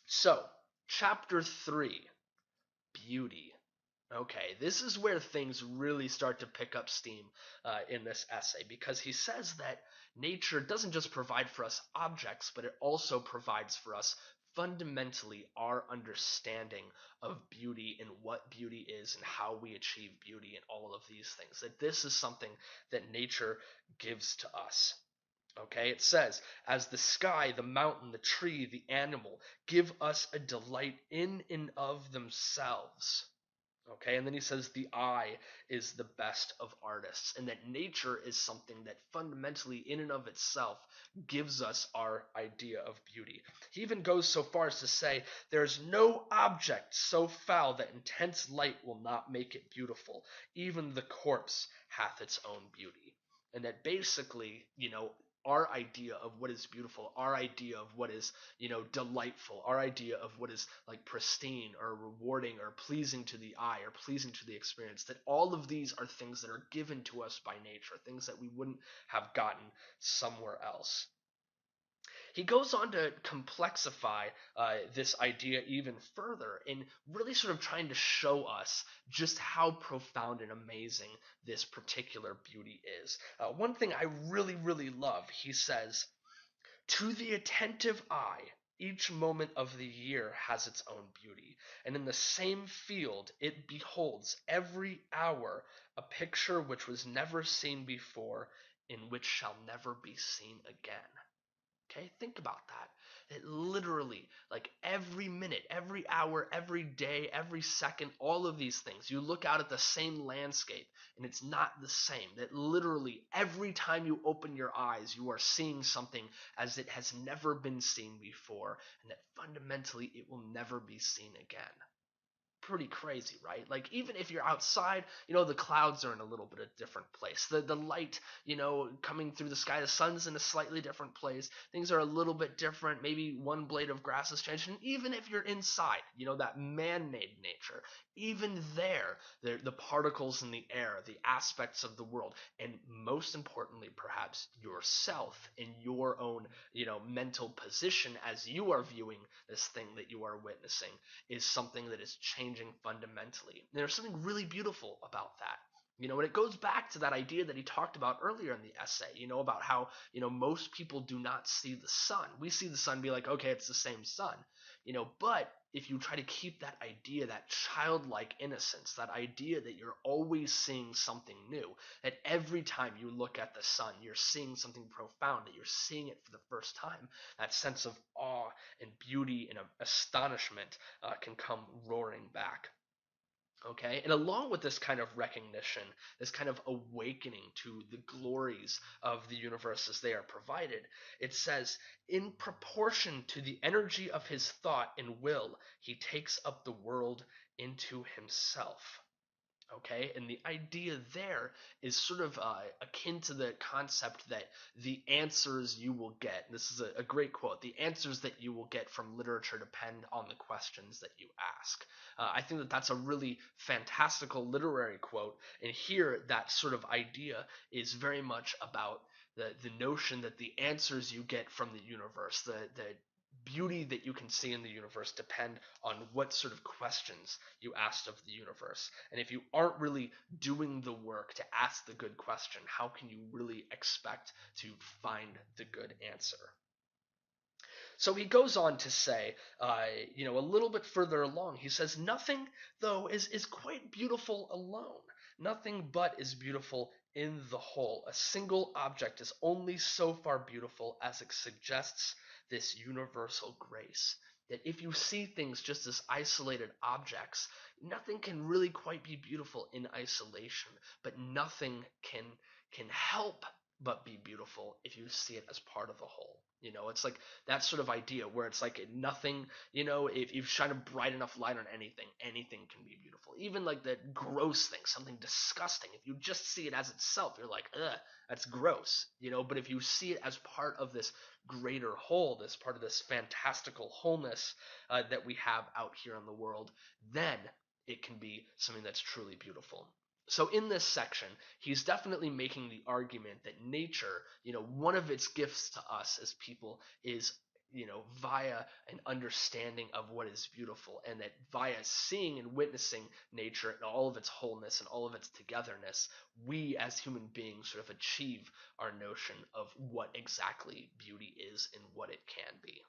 So, chapter 3, beauty. Okay, this is where things really start to pick up steam in this essay because he says that nature doesn't just provide for us objects, but it also provides for us fundamentally our understanding of beauty and what beauty is and how we achieve beauty and all of these things. That this is something that nature gives to us. Okay, it says, as the sky, the mountain, the tree, the animal give us a delight in and of themselves. Okay, and then he says the eye is the best of artists, and that nature is something that fundamentally, in and of itself, gives us our idea of beauty. He even goes so far as to say, there is no object so foul that intense light will not make it beautiful. Even the corpse hath its own beauty. And that basically, our idea of what is beautiful, our idea of what is, delightful, our idea of what is like pristine or rewarding or pleasing to the eye or pleasing to the experience, that all of these are things that are given to us by nature, things that we wouldn't have gotten somewhere else. He goes on to complexify this idea even further in really sort of trying to show us just how profound and amazing this particular beauty is. One thing I really, really love, he says, to the attentive eye, each moment of the year has its own beauty, and in the same field it beholds every hour a picture which was never seen before, in which shall never be seen again. Okay, think about that. That literally, like every minute, every hour, every day, every second, all of these things, you look out at the same landscape and it's not the same. That literally, every time you open your eyes, you are seeing something as it has never been seen before, and that fundamentally it will never be seen again. Pretty crazy, right? Like even if you're outside, the clouds are in a little bit of different place. The light, coming through the sky, the sun's in a slightly different place. Things are a little bit different. Maybe one blade of grass has changed. And even if you're inside, that man-made nature, even there, the particles in the air, the aspects of the world, and most importantly, perhaps yourself in your own, mental position as you are viewing this thing that you are witnessing is something that is changing fundamentally. And there's something really beautiful about that. And it goes back to that idea that he talked about earlier in the essay, about how, most people do not see the sun. We see the sun, be like, okay, it's the same sun, but if you try to keep that idea, that childlike innocence, that idea that you're always seeing something new, that every time you look at the sun, you're seeing something profound, that you're seeing it for the first time, that sense of awe and beauty and astonishment can come roaring back. Okay, and along with this kind of recognition, this kind of awakening to the glories of the universe as they are provided, it says, in proportion to the energy of his thought and will, he takes up the world into himself. Okay, and the idea there is sort of akin to the concept that the answers you will get, this is a great quote, the answers that you will get from literature depend on the questions that you ask. I think that that's a really fantastical literary quote, and here that sort of idea is very much about the notion that the answers you get from the universe, the beauty that you can see in the universe depend on what sort of questions you asked of the universe. And if you aren't really doing the work to ask the good question, how can you really expect to find the good answer? So he goes on to say, a little bit further along, he says, nothing, though, is quite beautiful alone. Nothing but is beautiful in the whole. A single object is only so far beautiful as it suggests this universal grace. That if you see things just as isolated objects, nothing can really quite be beautiful in isolation, but nothing can help but be beautiful if you see it as part of the whole. It's like that sort of idea where it's like nothing, if you shine a bright enough light on anything, anything can be beautiful. Even like that gross thing, something disgusting. If you just see it as itself, you're like, ugh, that's gross, But if you see it as part of this greater whole, this part of this fantastical wholeness that we have out here in the world, then it can be something that's truly beautiful. So in this section, he's definitely making the argument that nature, one of its gifts to us as people is via an understanding of what is beautiful, and that via seeing and witnessing nature in all of its wholeness and all of its togetherness, we as human beings sort of achieve our notion of what exactly beauty is and what it can be.